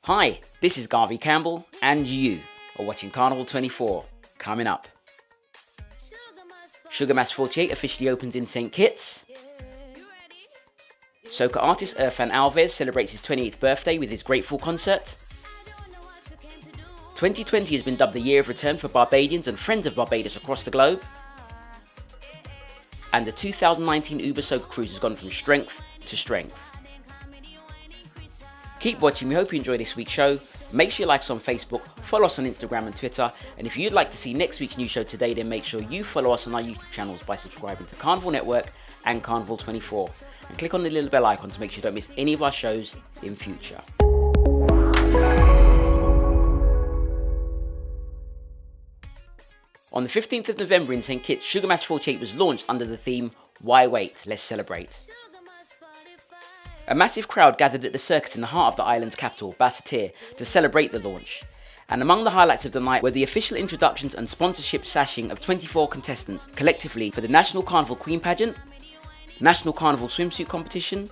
Hi, this is Garvey Campbell, and you are watching Carnival 24. Coming up, Sugarman 48 officially opens in St. Kitts. Soca artist Erphaan Alves celebrates his 28th birthday with his Grateful concert. 2020 has been dubbed the year of return for Barbadians and friends of Barbados across the globe. And the 2019 Uber Soca Cruise has gone from strength to strength. Keep watching, we hope you enjoy this week's show. Make sure you like us on Facebook, follow us on Instagram and Twitter, and if you'd like to see next week's new show today, then make sure you follow us on our YouTube channels by subscribing to Carnival Network and Carnival 24, and click on the little bell icon to make sure you don't miss any of our shows in future. On the 15th of November in St. Kitts, Sugarman 48 was launched under the theme, Why Wait? Let's Celebrate. A massive crowd gathered at the circus in the heart of the island's capital, Basseterre, to celebrate the launch. And among the highlights of the night were the official introductions and sponsorship sashing of 24 contestants, collectively for the National Carnival Queen Pageant, National Carnival Swimsuit Competition,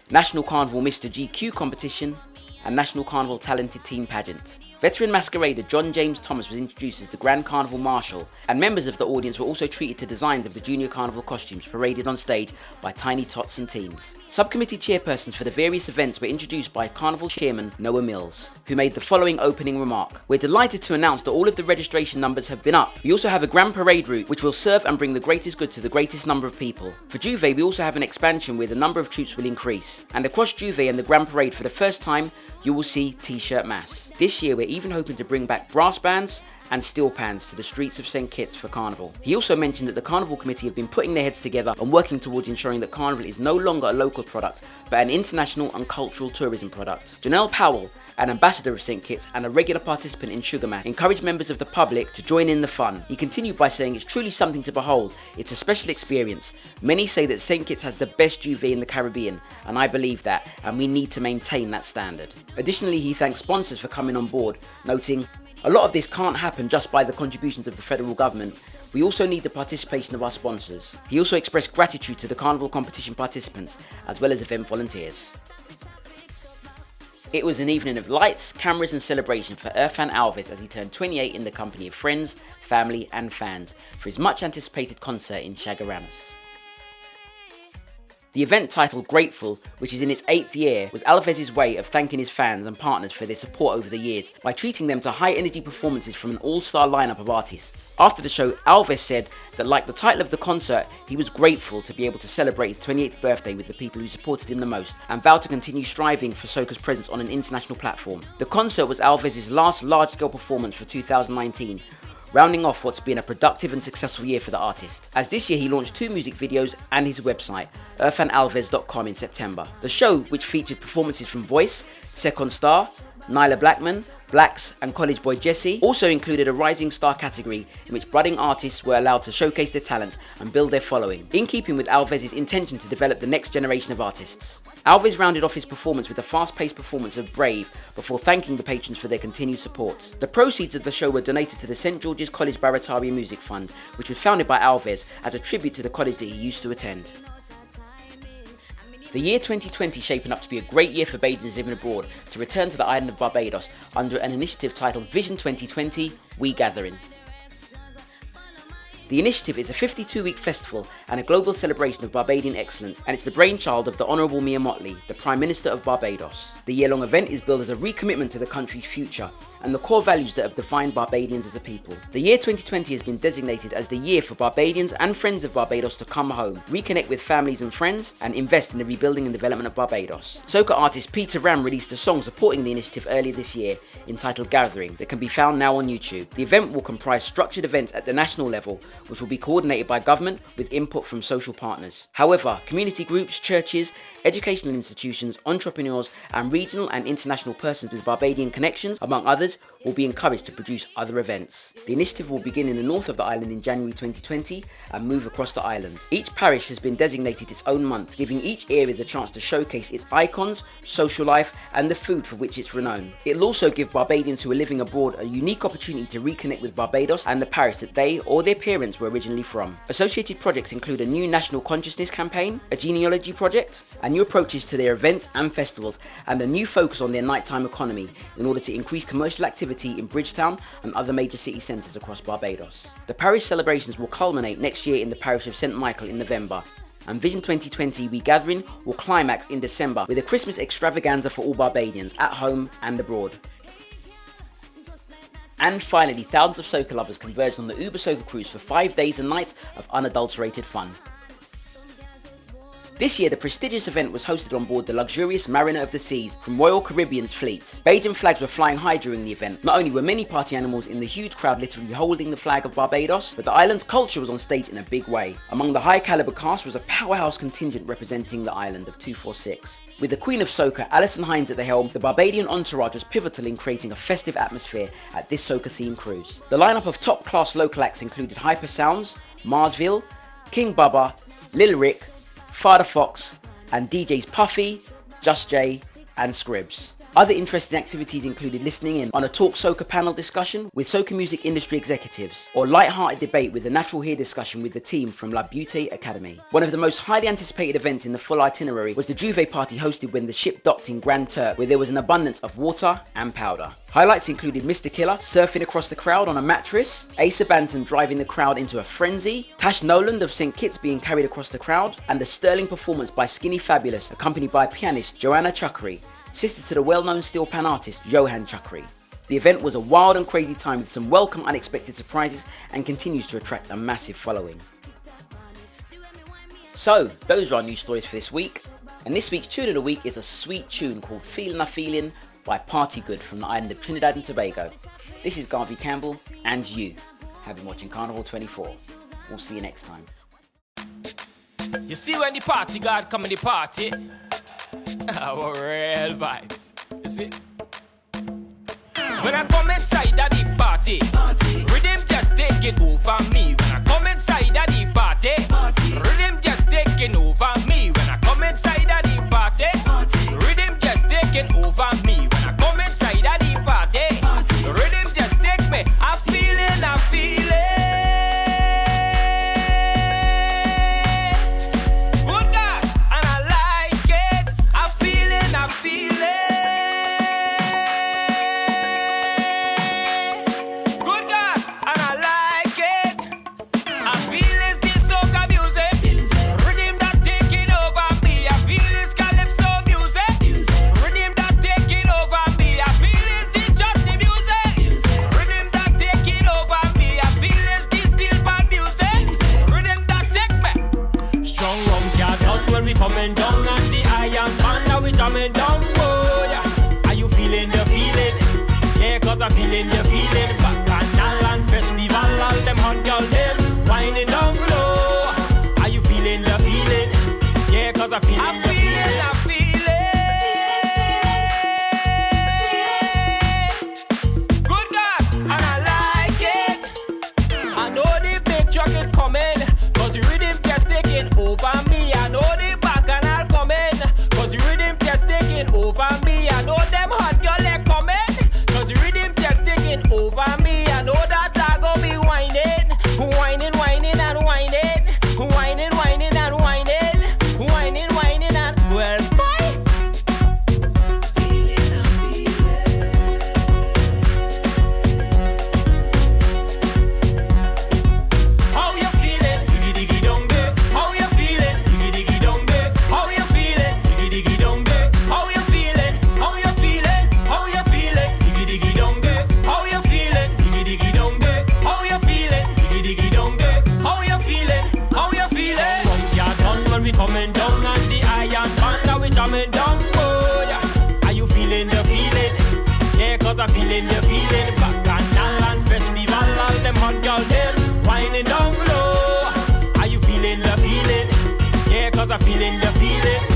National Carnival Mr. GQ Competition, and National Carnival Talented Teen Pageant. Veteran masquerader John James Thomas was introduced as the Grand Carnival Marshal, and members of the audience were also treated to designs of the Junior Carnival costumes paraded on stage by tiny tots and teens. Subcommittee chairpersons for the various events were introduced by Carnival Chairman Noah Mills, who made the following opening remark. We're delighted to announce that all of the registration numbers have been up. We also have a Grand Parade route which will serve and bring the greatest good to the greatest number of people. For Juve, we also have an expansion where the number of troops will increase. And across Juve and the Grand Parade for the first time, you will see T-shirt mass. This year we're even hoping to bring back brass bands and steel pans to the streets of St. Kitts for Carnival. He also mentioned that the Carnival Committee have been putting their heads together and working towards ensuring that Carnival is no longer a local product, but an international and cultural tourism product. Janelle Powell, an ambassador of St. Kitts and a regular participant in Sugarman, encouraged members of the public to join in the fun. He continued by saying, it's truly something to behold. It's a special experience. Many say that St. Kitts has the best Juve in the Caribbean, and I believe that, and we need to maintain that standard. Additionally, he thanked sponsors for coming on board, noting, a lot of this can't happen just by the contributions of the federal government. We also need the participation of our sponsors. He also expressed gratitude to the Carnival competition participants, as well as event volunteers. It was an evening of lights, cameras and celebration for Erphaan Alvis as he turned 28 in the company of friends, family and fans for his much anticipated concert in Sugarman. The event, titled Grateful, which is in its 8th year, was Alves' way of thanking his fans and partners for their support over the years by treating them to high-energy performances from an all-star lineup of artists. After the show, Alves said that, like the title of the concert, he was grateful to be able to celebrate his 28th birthday with the people who supported him the most and vowed to continue striving for Soca's presence on an international platform. The concert was Alves' last large-scale performance for 2019, rounding off what's been a productive and successful year for the artist, as this year he launched 2 music videos and his website, erphaanalves.com, in September. The show, which featured performances from Voice, Second Star, Nyla Blackman, Blacks and College Boy Jesse, also included a Rising Star category in which budding artists were allowed to showcase their talents and build their following, in keeping with Alves' intention to develop the next generation of artists. Alves rounded off his performance with a fast-paced performance of Brave before thanking the patrons for their continued support. The proceeds of the show were donated to the St. George's College Barataria Music Fund, which was founded by Alves as a tribute to the college that he used to attend. The year 2020 shaping up to be a great year for Barbadians living abroad to return to the island of Barbados under an initiative titled Vision 2020, We Gathering. The initiative is a 52-week festival and a global celebration of Barbadian excellence, and it's the brainchild of the Honourable Mia Mottley, the Prime Minister of Barbados. The year-long event is billed as a recommitment to the country's future and the core values that have defined Barbadians as a people. The year 2020 has been designated as the year for Barbadians and friends of Barbados to come home, reconnect with families and friends, and invest in the rebuilding and development of Barbados. Soca artist Peter Ram released a song supporting the initiative earlier this year, entitled Gathering, that can be found now on YouTube. The event will comprise structured events at the national level, which will be coordinated by government with input from social partners. However, community groups, churches, educational institutions, entrepreneurs, and regional and international persons with Barbadian connections, among others, businesses will be encouraged to produce other events. The initiative will begin in the north of the island in January 2020 and move across the island. Each parish has been designated its own month, giving each area the chance to showcase its icons, social life and the food for which it's renowned. It will also give Barbadians who are living abroad a unique opportunity to reconnect with Barbados and the parish that they or their parents were originally from. Associated projects include a new national consciousness campaign, a genealogy project, and new approaches to their events and festivals, and a new focus on their nighttime economy in order to increase commercial activity in Bridgetown and other major city centres across Barbados. The parish celebrations will culminate next year in the parish of St Michael in November, and Vision 2020 We Gathering will climax in December with a Christmas extravaganza for all Barbadians at home and abroad. And finally, thousands of soca lovers converged on the Uber Soca Cruise for 5 days and nights of unadulterated fun. This year, the prestigious event was hosted on board the luxurious Mariner of the Seas from Royal Caribbean's fleet. Bajan flags were flying high during the event. Not only were many party animals in the huge crowd literally holding the flag of Barbados, but the island's culture was on stage in a big way. Among the high caliber cast was a powerhouse contingent representing the island of 246. With the Queen of Soca, Alison Hines at the helm, the Barbadian entourage was pivotal in creating a festive atmosphere at this soca-themed cruise. The lineup of top-class local acts included Hyper Sounds, Marsville, King Bubba, Lil Rick, Father Fox, and DJs Puffy, Just Jay, and Scribs. Other interesting activities included listening in on a Talk Soca panel discussion with soca music industry executives, or light-hearted debate with a Natural Hair discussion with the team from La Beauté Academy. One of the most highly anticipated events in the full itinerary was the Juve party hosted when the ship docked in Grand Turk, where there was an abundance of water and powder. Highlights included Mr. Killer surfing across the crowd on a mattress, Asa Banton driving the crowd into a frenzy, Tash Noland of St. Kitts being carried across the crowd, and a sterling performance by Skinny Fabulous, accompanied by pianist Joanna Chakri, sister to the well-known steel pan artist Johan Chakri. The event was a wild and crazy time with some welcome unexpected surprises and continues to attract a massive following. So, those are our news stories for this week, and this week's tune of the week is a sweet tune called Feelin' a Feelin' by Party Good from the island of Trinidad and Tobago. This is Garvey Campbell, and you have been watching Carnival 24. We'll see you next time. You see when the party god come in the party, our real vibes, you see? When I come inside of the party, rhythm just taking over me. When I come inside of the party, rhythm just taking over me. When I come inside of the party, rhythm just taking over me. When I come inside of the party, rhythm just take me. I'm feeling. Good God, and I like it. I'm feeling. Good God, and I like it. I feel it's the soca music. Rhythm that taking over me. I feel it's calypso music. Rhythm that taking over me. I feel it's the chutney music. Rhythm that taking over me. I feel it's the steel pan music. Rhythm that take me. Strong rum can't out when we coming down, and the iron man that we jamming down. Oh yeah, are you feeling the feeling? Yeah, cause I'm feeling the feeling. Bacchanal and festival, all them hot girl them whining down low. Are you feeling the feeling? Yeah, cause I'm feeling the feeling. I'm feeling. Good God, and I like it. I know the big truck is coming, cause the rhythm just taking over me. I know the bacchanal coming, cause the rhythm just taking over me. I know them hot girl they coming, cause the rhythm just taking over me. I know that I go be whining and whining, whining and whining and well, boy. How you feeling? Diggy diggy dong day. How you feeling? Diggy diggy dong day. How you feeling? Diggy diggy dong day. How you feeling? How you feeling? How you feeling? Diggy diggy dong day. How you feeling? Diggy diggy dong day. How you feeling? Diggy diggy dong day. How you feeling? How you feeling? From your done when we coming down, and the iron man that we jamming down. Oh yeah, are you feeling the feeling? Yeah, cause I'm feeling the feeling. Bacchanal and festival, all them hot girl them whining down low. Are you feeling the feeling? Yeah, cause I'm feeling the feeling.